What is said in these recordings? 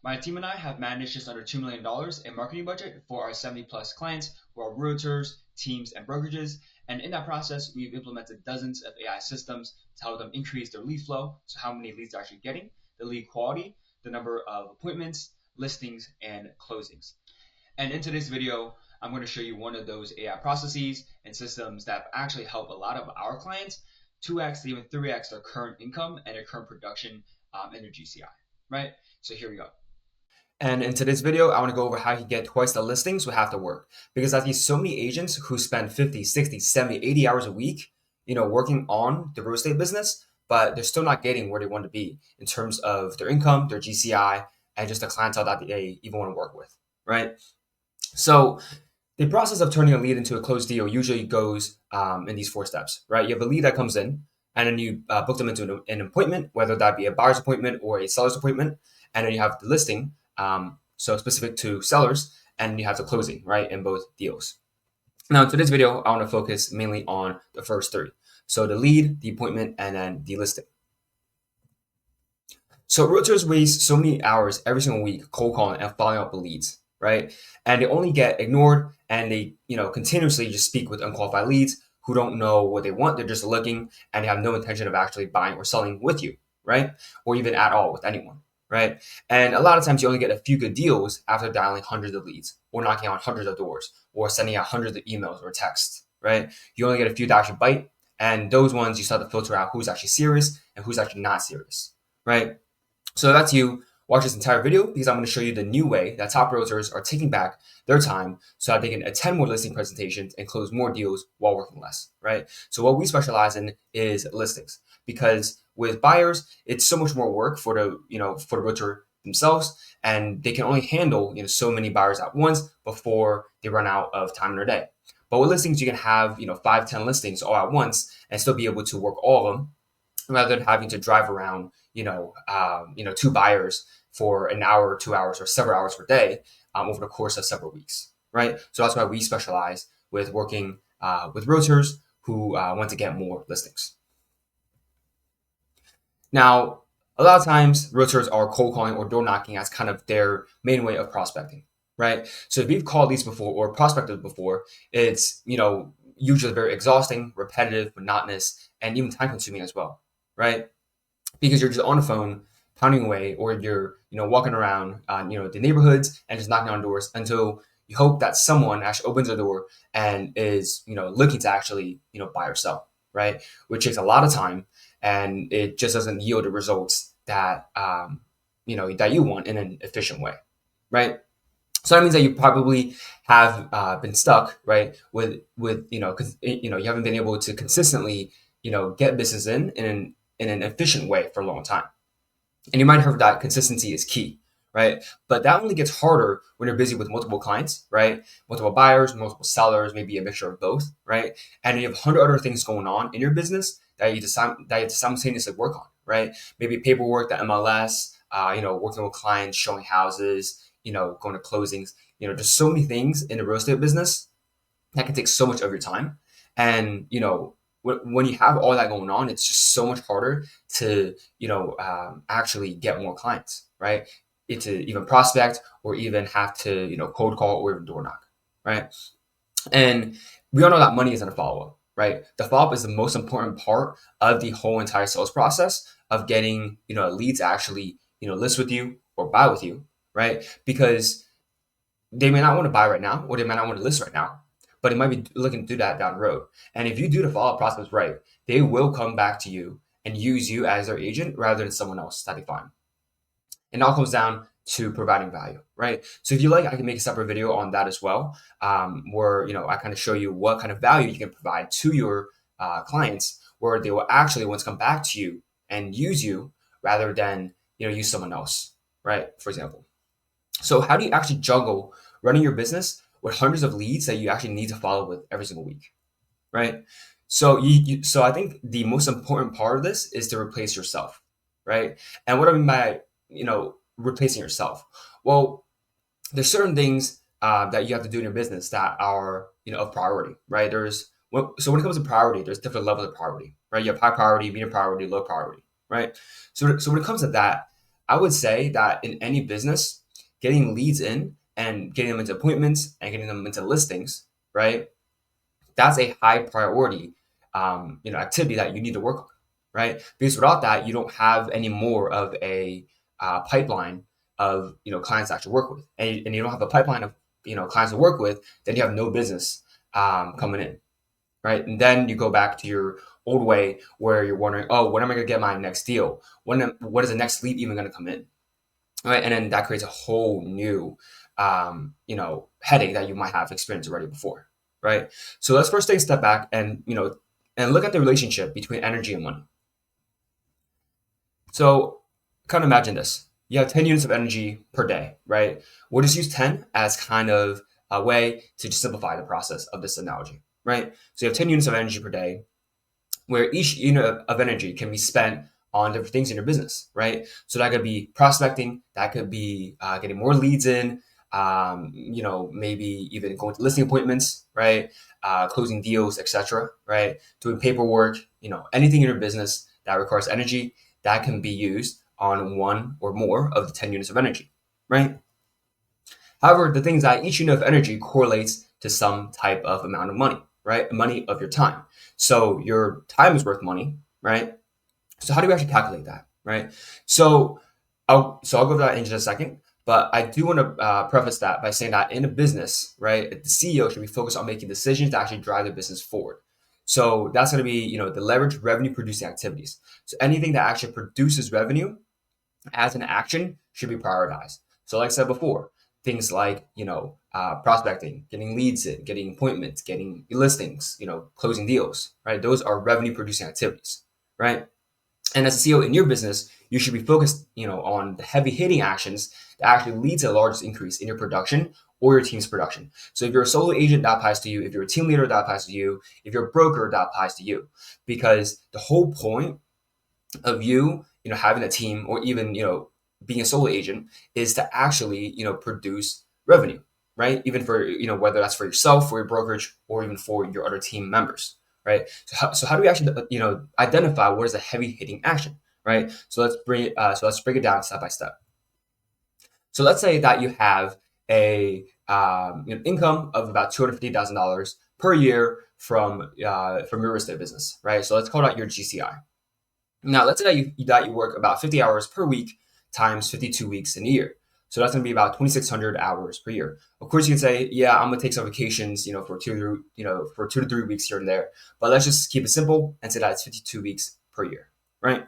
My team and I have managed just under $2 million in marketing budget for our 70 plus clients who are realtors, teams, and brokerages. And in that process, we've implemented dozens of AI systems to help them increase their lead flow. So, how many leads they're actually getting, the lead quality, the number of appointments, listings, and closings. And in today's video, I'm going to show you one of those AI processes and systems that actually help a lot of our clients 2x, even 3x their current income and their current production in their GCI, right? So here we go. And in today's video, I want to go over how you get twice the listings with half the work. Because I see so many agents who spend 50, 60, 70, 80 hours a week, working on the real estate business, but they're still not getting where they want to be in terms of their income, their GCI, and just the clientele that they even want to work with, right? So the process of turning a lead into a closed deal usually goes in these four steps, right? You have a lead that comes in, and then you book them into an appointment, whether that be a buyer's appointment or a seller's appointment, and then you have the listing, so specific to sellers, and you have the closing, right, in both deals. Now, in today's video, I want to focus mainly on the first three. So the lead, the appointment, and then the listing. So realtors waste so many hours every single week cold calling and following up with leads, right? And they only get ignored, and they, continuously just speak with unqualified leads who don't know what they want. They're just looking, and they have no intention of actually buying or selling with you, right? Or even at all with anyone, right? And a lot of times you only get a few good deals after dialing hundreds of leads or knocking on hundreds of doors or sending out hundreds of emails or texts, right? You only get a few that actually bite, and those ones you start to filter out who's actually serious and who's actually not serious, right? So that's you. Watch this entire video because I'm going to show you the new way that top realtors are taking back their time so that they can attend more listing presentations and close more deals while working less, right? So what we specialize in is listings, because with buyers, it's so much more work for the realtor themselves, and they can only handle so many buyers at once before they run out of time in their day. But with listings, you can have 5, 10 listings all at once and still be able to work all of them rather than having to drive around, two buyers for an hour, 2 hours, or several hours per day over the course of several weeks, right? So that's why we specialize with working with realtors who want to get more listings. Now, a lot of times realtors are cold calling or door knocking as kind of their main way of prospecting, right? So if you've called leads before or prospected before, it's usually very exhausting, repetitive, monotonous, and even time consuming as well, right? Because you're just on the phone pounding away, or you're walking around the neighborhoods and just knocking on doors until you hope that someone actually opens the door and is looking to actually buy or sell, right? Which takes a lot of time, and it just doesn't yield the results that that you want in an efficient way, right? So that means that you probably have been stuck, right? With you haven't been able to consistently get business in an efficient way for a long time. And you might have heard that consistency is key, right? But that only gets harder when you're busy with multiple clients, right? Multiple buyers, multiple sellers, maybe a mixture of both, right? And you have 100 other things going on in your business that you have to simultaneously work on, right? Maybe paperwork, the MLS, working with clients, showing houses, going to closings. There's so many things in the real estate business that can take so much of your time. And, when you have all that going on, it's just so much harder to, actually get more clients, right? To even prospect or even have to, cold call or even door knock, right? And we all know that money isn't a follow-up, right? The follow-up is the most important part of the whole entire sales process of getting, a lead to actually, list with you or buy with you, right? Because they may not want to buy right now, or they might not want to list right now, but they might be looking to do that down the road. And if you do the follow-up process right, they will come back to you and use you as their agent rather than someone else that they find. And it all comes down to providing value, right? So if you like, I can make a separate video on that as well, where I kind of show you what kind of value you can provide to your clients, where they will actually want to come back to you and use you rather than use someone else, right? For example. So how do you actually juggle running your business with hundreds of leads that you actually need to follow with every single week, right? So so I think the most important part of this is to replace yourself, right? And what I mean by replacing yourself, well, there's certain things that you have to do in your business that are of priority, right? So when it comes to priority, there's different levels of priority, right? You have high priority, medium priority, low priority, right? So when it comes to that, I would say that in any business, getting leads in and getting them into appointments and getting them into listings, right? That's a high priority, activity that you need to work on, right? Because without that, you don't have any more of a pipeline of clients to actually work with, and you don't have a pipeline of clients to work with, then you have no business coming in, right? And then you go back to your old way where you're wondering, oh, when am I going to get my next deal? What is the next lead even going to come in? Right, and then that creates a whole new headache that you might have experienced already before, right? So let's first take a step back and look at the relationship between energy and money. So kind of imagine this: you have 10 units of energy per day, right? We'll just use 10 as kind of a way to just simplify the process of this analogy, right? So you have 10 units of energy per day, where each unit of energy can be spent on different things in your business, right? So that could be prospecting, that could be getting more leads in, maybe even going to listing appointments, right? Closing deals, etc., right? Doing paperwork, anything in your business that requires energy that can be used on one or more of the 10 units of energy, right? However, the thing is that each unit of energy correlates to some type of amount of money, right? Money of your time. So your time is worth money, right? So how do we actually calculate that, right? So I'll go over that in just a second, but I do want to preface that by saying that in a business, right, the CEO should be focused on making decisions to actually drive the business forward. So that's going to be, the leverage revenue producing activities. So anything that actually produces revenue as an action should be prioritized. So like I said before, things like, prospecting, getting leads in, getting appointments, getting listings, closing deals, right? Those are revenue producing activities, right? And as a CEO in your business, you should be focused, on the heavy hitting actions that actually lead to the largest increase in your production or your team's production. So if you're a solo agent, that applies to you. If you're a team leader, that applies to you. If you're a broker, that applies to you. Because the whole point of you, having a team or even, being a solo agent is to actually, produce revenue, right? Even for, whether that's for yourself, for your brokerage, or even for your other team members, right? So how do we actually, identify what is a heavy hitting action, right? So let's break it down step by step. So let's say that you have a income of about $250,000 per year from your real estate business, right? So let's call that your GCI. Now, let's say that you work about 50 hours per week times 52 weeks in a year. So that's going to be about 2,600 hours per year. Of course, you can say, yeah, I'm going to take some vacations, for 2 to 3 weeks here and there. But let's just keep it simple and say that it's 52 weeks per year, right?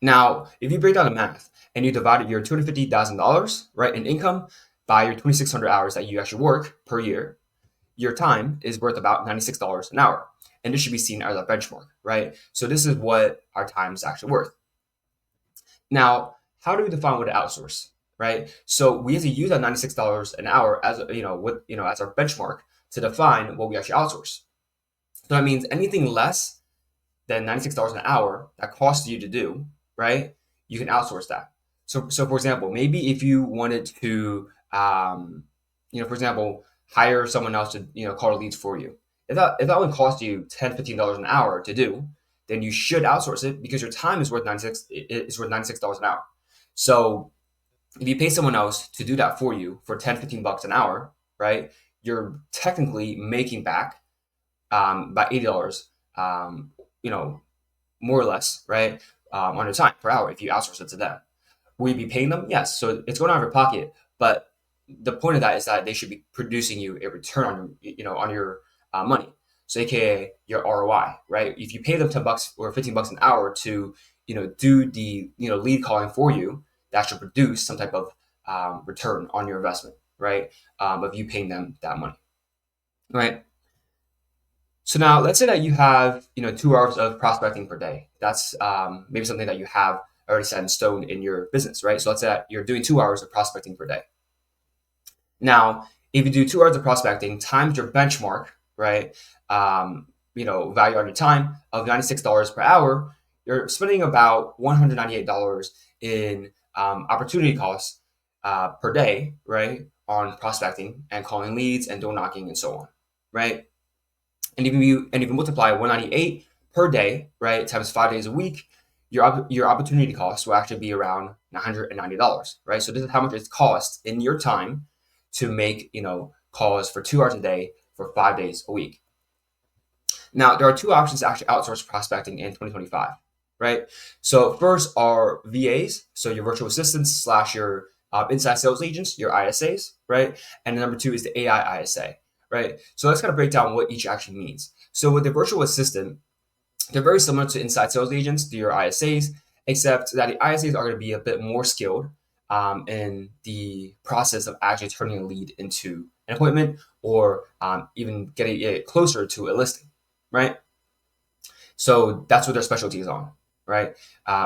Now, if you break down the math and you divide your $250,000, right, in income by your 2,600 hours that you actually work per year, your time is worth about $96 an hour. And this should be seen as a benchmark, right? So this is what our time is actually worth. Now, how do we define what to outsource, right? So we have to use that $96 an hour as as our benchmark to define what we actually outsource. So that means anything less than $96 an hour that costs you to do, right? You can outsource that. So for example, maybe if you wanted to, for example, hire someone else to, call the leads for you. If that would cost you $10, $15 an hour to do, then you should outsource it because your time is worth $96 an hour. So if you pay someone else to do that for you for 10, $15 an hour, right? You're technically making back about $80, more or less, right? On your time per hour if you outsource it to them. Will you be paying them? Yes. So it's going out of your pocket, but the point of that is that they should be producing you a return on your money. So AKA your ROI, right? If you pay them $10 or $15 an hour to, do the, lead calling for you, that should produce some type of return on your investment, right? Of you paying them that money, right? So now let's say that you have, 2 hours of prospecting per day. That's maybe something that you have already set in stone in your business, right? So let's say that you're doing 2 hours of prospecting per day. Now, if you do 2 hours of prospecting times your benchmark, right? Value on your time of $96 per hour, you're spending about $198 in opportunity costs per day, right? On prospecting and calling leads and door knocking and so on, right? And if you multiply 198 per day, right, times 5 days a week, your opportunity cost will actually be around $990, right? So this is how much it costs in your time to make, calls for 2 hours a day for 5 days a week. Now, there are two options to actually outsource prospecting in 2025, right? So first are VAs, so your virtual assistants slash your inside sales agents, your ISAs, right? And number two is the AI ISA, right? So let's kind of break down what each actually means. So with the virtual assistant, they're very similar to inside sales agents, to your ISAs, except that the ISAs are going to be a bit more skilled in the process of actually turning a lead into an appointment or even getting it closer to a listing, right? So that's what their specialty is on, right?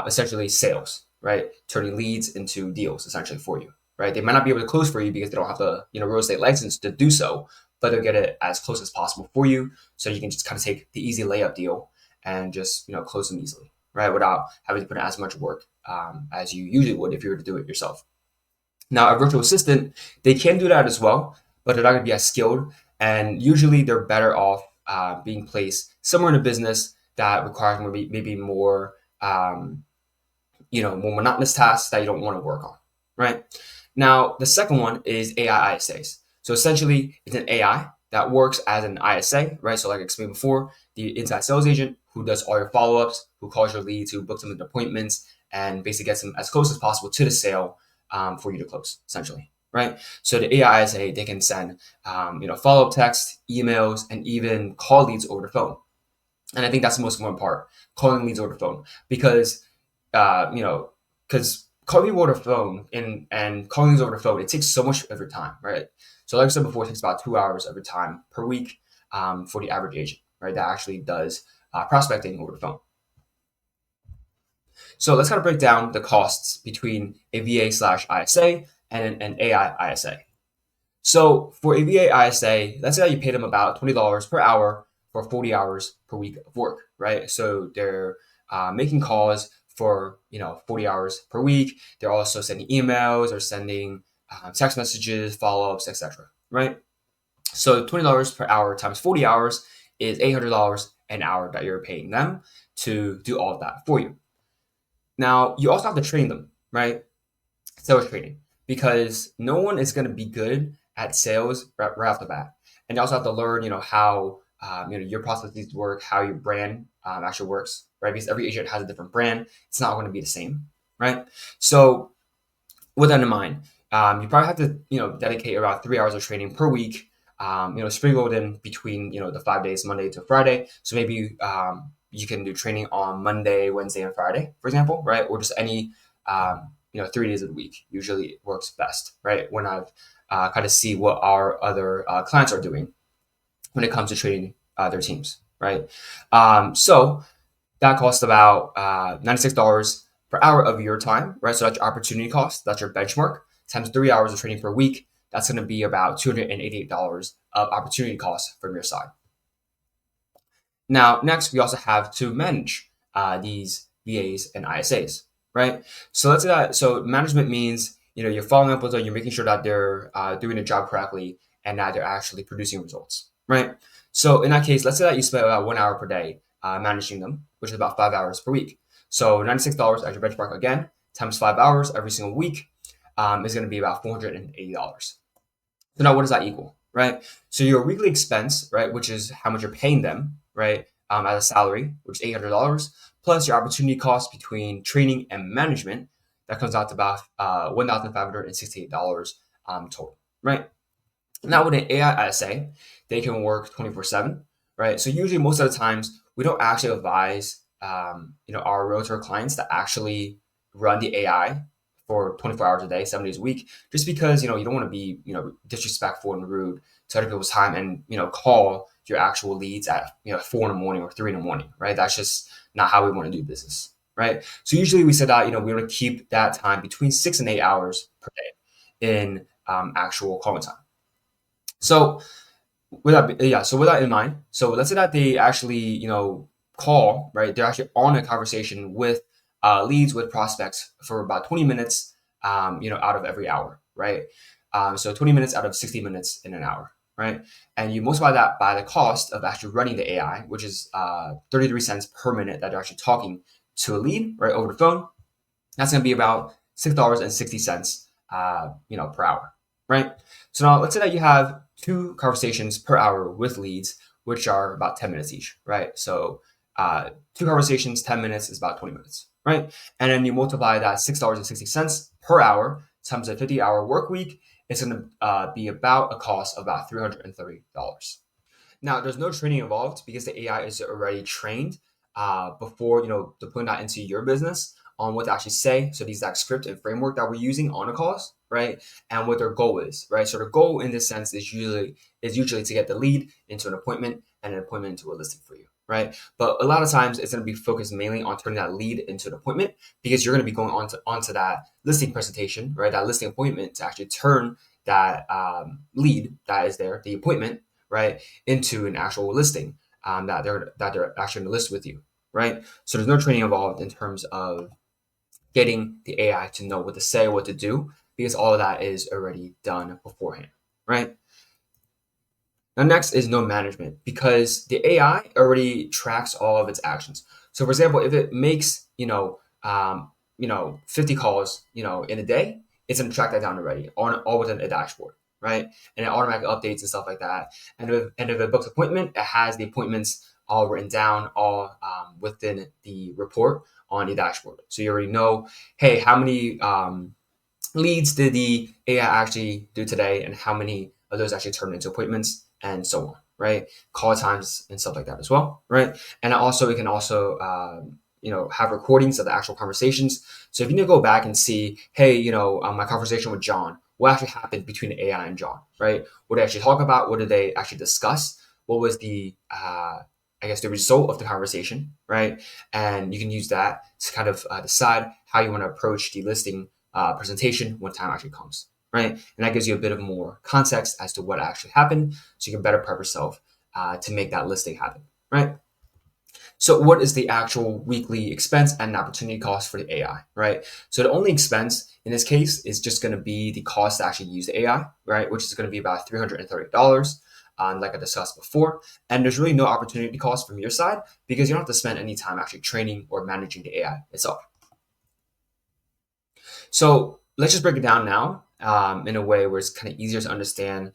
Essentially sales, right? Turning leads into deals essentially for you, right? They might not be able to close for you because they don't have the real estate license to do so, but they'll get it as close as possible for you, so you can just kind of take the easy layup deal and just close them easily, right? Without having to put in as much work as you usually would if you were to do it yourself. Now, a virtual assistant, they can do that as well, but they're not going to be as skilled. And usually they're better off being placed somewhere in a business that requires maybe more, more monotonous tasks that you don't want to work on, right? Now, the second one is AI ISAs. So essentially, it's an AI that works as an ISA, right? So like I explained before, the inside sales agent who does all your follow-ups, who calls your leads, who books them into appointments, and basically gets them as close as possible to the sale for you to close, essentially, right? So the AI ISA, they can send, follow-up texts, emails, and even call leads over the phone. And I think that's the most important part, calling leads over the phone, because calling people over the phone and calling leads over the phone, it takes so much of your time, right? So like I said before, it takes about 2 hours of your time per week for the average agent, right? That actually does prospecting over the phone. So let's kind of break down the costs between a VA slash ISA and an AI ISA. So for a VA ISA, let's say that you pay them about $20 per hour for 40 hours per week of work, right? So they're making calls for 40 hours per week. They're also sending emails or sending text messages, follow-ups, etc. Right? So $20 per hour times 40 hours is $800 an hour that you're paying them to do all of that for you. Now, you also have to train them, right? Sales training, because no one is going to be good at sales right off the bat. And you also have to learn, how your processes work, how your brand actually works, right? Because every agent has a different brand. It's not going to be the same, right? So with that in mind, you probably have to, dedicate around 3 hours of training per week, sprinkled in between, the 5 days, Monday to Friday. So maybe you can do training on Monday, Wednesday, and Friday, for example, right? Or just any, 3 days of the week usually works best, right? When I've kind of see what our other clients are doing when it comes to training their teams, right? So that costs about $96 per hour of your time, right? So that's your opportunity cost. That's your benchmark times 3 hours of training per week. That's going to be about $288 of opportunity costs from your side. Now, next, we also have to manage these VAs and ISAs, right? So let's say that. So management means you're following up with them, you're making sure that they're doing their job correctly and that they're actually producing results, right? So in that case, let's say that you spend about 1 hour per day managing them, which is about 5 hours per week. So $96 as your benchmark again, times 5 hours every single week is going to be about $480. So now what does that equal, right? So your weekly expense, right, which is how much you're paying them, right, as a salary, which is $800, plus your opportunity cost between training and management, that comes out to about $1,568 total, right? Now with an AI ISA, they can work 24/7, right? So usually most of the times we don't actually advise, our realtor clients to actually run the AI for 24 hours a day, 7 days a week, just because, you don't want to be, disrespectful and rude to other people's time and, call your actual leads at, 4 in the morning or 3 in the morning, right? That's just not how we want to do business, right? So usually we said that, we want to keep that time between 6 and 8 hours per day in actual calling time. So with that in mind, so let's say that they actually, call, right? They're actually on a conversation with leads, with prospects for about 20 minutes, out of every hour, right? So 20 minutes out of 60 minutes in an hour, right? And you multiply that by the cost of actually running the AI, which is 33 cents per minute that they're actually talking to a lead, right, over the phone, that's going to be about $6.60, per hour, right? So now let's say that you have two conversations per hour with leads, which are about 10 minutes each, right? So two conversations, 10 minutes is about 20 minutes, right? And then you multiply that $6.60 per hour times a 50-hour work week. It's going to be about a cost of about $330. Now, there's no training involved because the AI is already trained before deploying that into your business on what to actually say. So the exact script and framework that we're using on the calls, right? And what their goal is, right? So their goal in this sense is usually to get the lead into an appointment and an appointment into a listing for you, right? But a lot of times it's going to be focused mainly on turning that lead into an appointment because you're going to be going onto that listing presentation, right? That listing appointment to actually turn that lead that is there, the appointment, right, into an actual listing that they're actually going to list with you, right? So there's no training involved in terms of getting the AI to know what to say, what to do, because all of that is already done beforehand, right? Now, next is no management because the AI already tracks all of its actions. So, for example, if it makes 50 calls in a day, it's gonna track that down already on all within a dashboard, right? And it automatically updates and stuff like that. And if it books appointment, it has the appointments all written down, all within the report on the dashboard. So you already know, hey, how many leads did the AI actually do today, and how many of those actually turned into appointments, and so on, right? Call times and stuff like that as well, right? And also, we can also, have recordings of the actual conversations. So if you need to go back and see, hey, my conversation with John, what actually happened between the AI and John, right? What did they actually talk about? What did they actually discuss? What was the, the result of the conversation, right? And you can use that to kind of decide how you want to approach the listing presentation when time actually comes, right? And that gives you a bit of more context as to what actually happened, so you can better prep yourself to make that listing happen, right? So what is the actual weekly expense and opportunity cost for the AI, right? So the only expense in this case is just going to be the cost to actually use the AI, right? Which is going to be about $330, like I discussed before. And there's really no opportunity cost from your side because you don't have to spend any time actually training or managing the AI itself. So let's just break it down now in a way where it's kind of easier to understand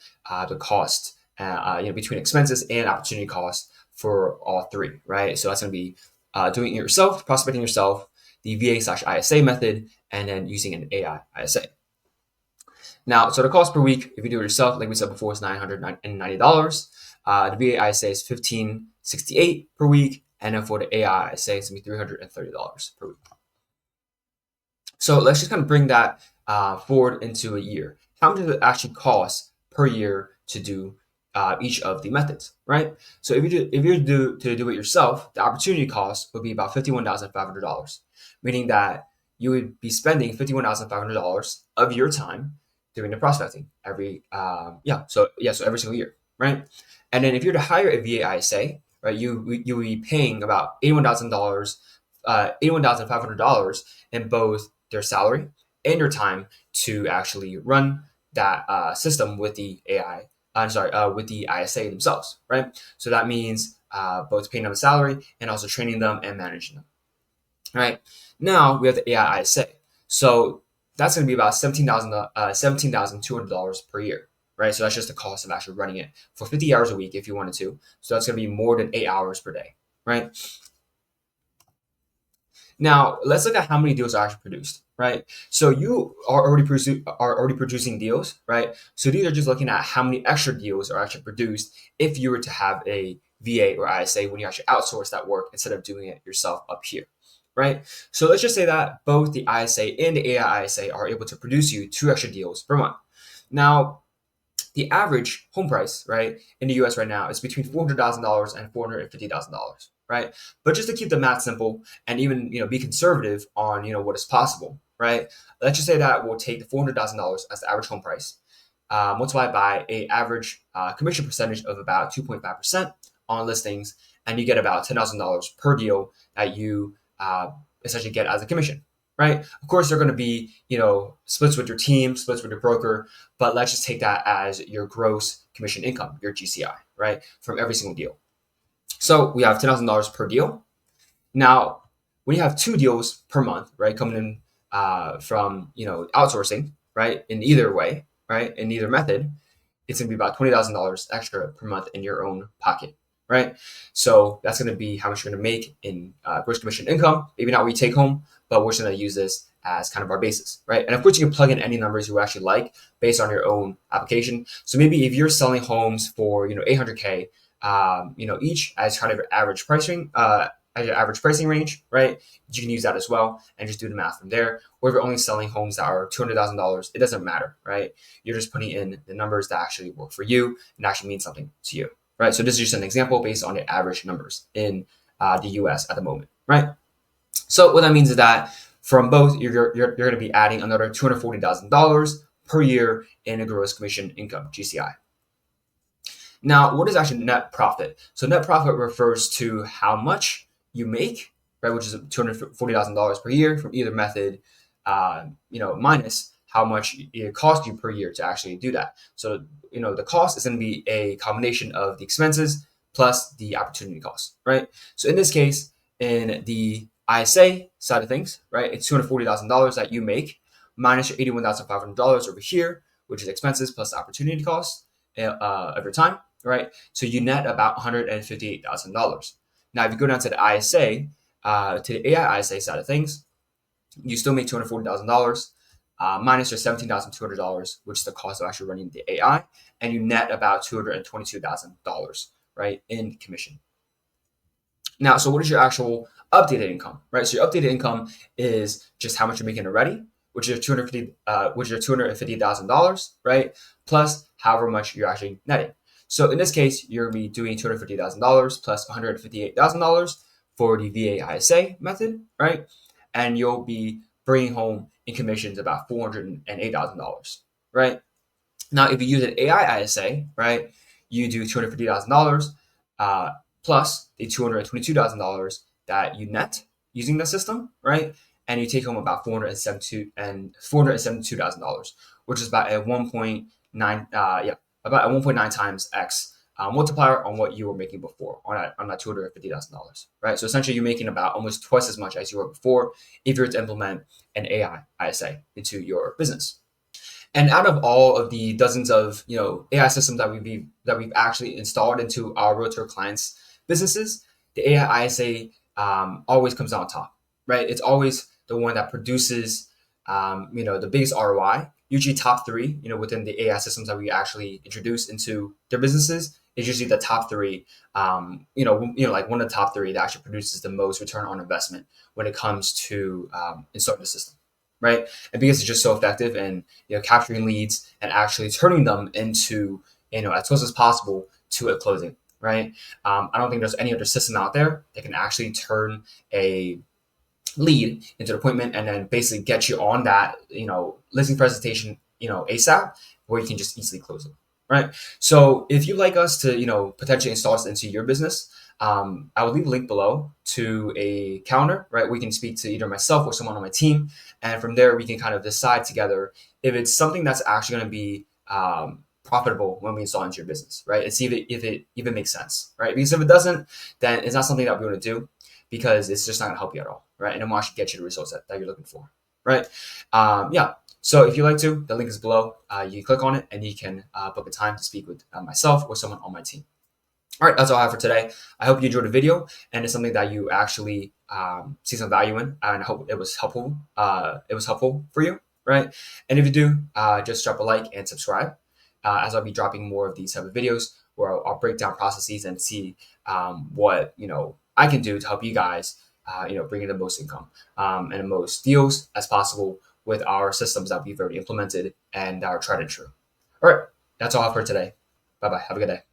the cost, between expenses and opportunity cost for all three, right? So that's going to be doing it yourself, prospecting yourself, the VA/ISA method, and then using an AI ISA. Now, so the cost per week, if you do it yourself, like we said before, is $990. The VA ISA is $1,568 per week, and then for the AI ISA, it's going to be $330 per week. So let's just kind of bring that forward into a year. How much does it actually cost per year to do each of the methods, right? So if you do it yourself, the opportunity cost would be about $51,500, meaning that you would be spending $51,500 of your time doing the prospecting every every single year, right? And then if you're to hire a VA ISA, right, you will be paying about $81,500 in both their salary and your time to actually run that system with the AI. With the ISA themselves, right? So that means both paying them a salary and also training them and managing them. All right. Now we have the AI ISA. So that's going to be about $17,200 per year, right? So that's just the cost of actually running it for 50 hours a week if you wanted to. So that's going to be more than 8 hours per day, right? Now let's look at how many deals are actually produced, right? So you are already producing deals, right? So these are just looking at how many extra deals are actually produced if you were to have a VA or ISA when you actually outsource that work instead of doing it yourself up here, right? So let's just say that both the ISA and the AI ISA are able to produce you 2 extra deals per month. Now, the average home price, right, in the US right now is between $400,000 and $450,000, right? But just to keep the math simple and even be conservative on what is possible, right? Let's just say that we'll take the $400,000 as the average home price, multiplied by a average commission percentage of about 2.5% on listings, and you get about $10,000 per deal that you essentially get as a commission, right? Of course, they're going to be, splits with your team, splits with your broker, but let's just take that as your gross commission income, your GCI, right? From every single deal. So we have $10,000 per deal. Now, when you have 2 deals per month, right, coming in from outsourcing, right, in either way, right, in either method, it's going to be about $20,000 extra per month in your own pocket, right? So that's going to be how much you're going to make in gross commission income. Maybe not what you take home, but we're just going to use this as kind of our basis, right? And of course, you can plug in any numbers you actually like based on your own application. So maybe if you're selling homes for 800K, each as kind of your average pricing, at your average pricing range, right? You can use that as well and just do the math from there. Or if you're only selling homes that are $200,000, it doesn't matter, right? You're just putting in the numbers that actually work for you and actually mean something to you, right? So this is just an example based on the average numbers in the US at the moment, right? So what that means is that from both, you're going to be adding another $240,000 per year in a gross commission income, GCI. Now, what is actually net profit? So net profit refers to how much you make, right, which is $240,000 per year from either method, minus how much it costs you per year to actually do that. So, the cost is going to be a combination of the expenses plus the opportunity cost, right? So in this case, in the ISA side of things, right, it's $240,000 that you make minus your $81,500 over here, which is expenses plus the opportunity cost of your time, right? So you net about $158,000. Now, if you go down to the ISA, to the AI ISA side of things, you still make $240,000 minus your $17,200, which is the cost of actually running the AI, and you net about $222,000, right, in commission. Now, so what is your actual updated income, right? So your updated income is just how much you're making already, which is $250,000, right, plus however much you're actually netting. So in this case, you're going to be doing $250,000 plus $158,000 for the VA ISA method, right? And you'll be bringing home in commissions about $408,000, right? Now, if you use an AI ISA, right, you do $250,000 plus the $222,000 that you net using the system, right? And you take home about $472,000, which is about a 1.9 times X multiplier on what you were making before on that $250,000, right? So essentially, you're making about almost twice as much as you were before if you were to implement an AI ISA into your business. And out of all of the dozens of AI systems that we've actually installed into our Realtor clients' businesses, the AI ISA always comes out on top, right? It's always the one that produces the biggest ROI. Usually top three, within the AI systems that we actually introduce into their businesses is usually the top three. Like one of the top three that actually produces the most return on investment when it comes to installing the system, right? And because it's just so effective and capturing leads and actually turning them into as close as possible to a closing, right? I don't think there's any other system out there that can actually turn a lead into an appointment and then basically get you on that listing presentation ASAP, where you can just easily close it, right? So if you'd like us to potentially install this into your business, I will leave a link below to a calendar, right? We can speak to either myself or someone on my team, and from there we can kind of decide together if it's something that's actually going to be profitable when we install into your business, right? And see if it even makes sense, right? Because if it doesn't, then it's not something that we want to do, because it's just not going to help you at all, right? And it won't actually get you the results that you're looking for, right? So if you'd like to, the link is below. You click on it and you can book a time to speak with myself or someone on my team. All right, that's all I have for today. I hope you enjoyed the video and it's something that you actually see some value in, and I hope it was helpful. It was helpful for you, right? And if you do, just drop a like and subscribe, as I'll be dropping more of these type of videos where I'll break down processes and see what I can do to help you guys, bring in the most income and the most deals as possible with our systems that we've already implemented and are tried and true. All right, that's all I have for today. Bye bye. Have a good day.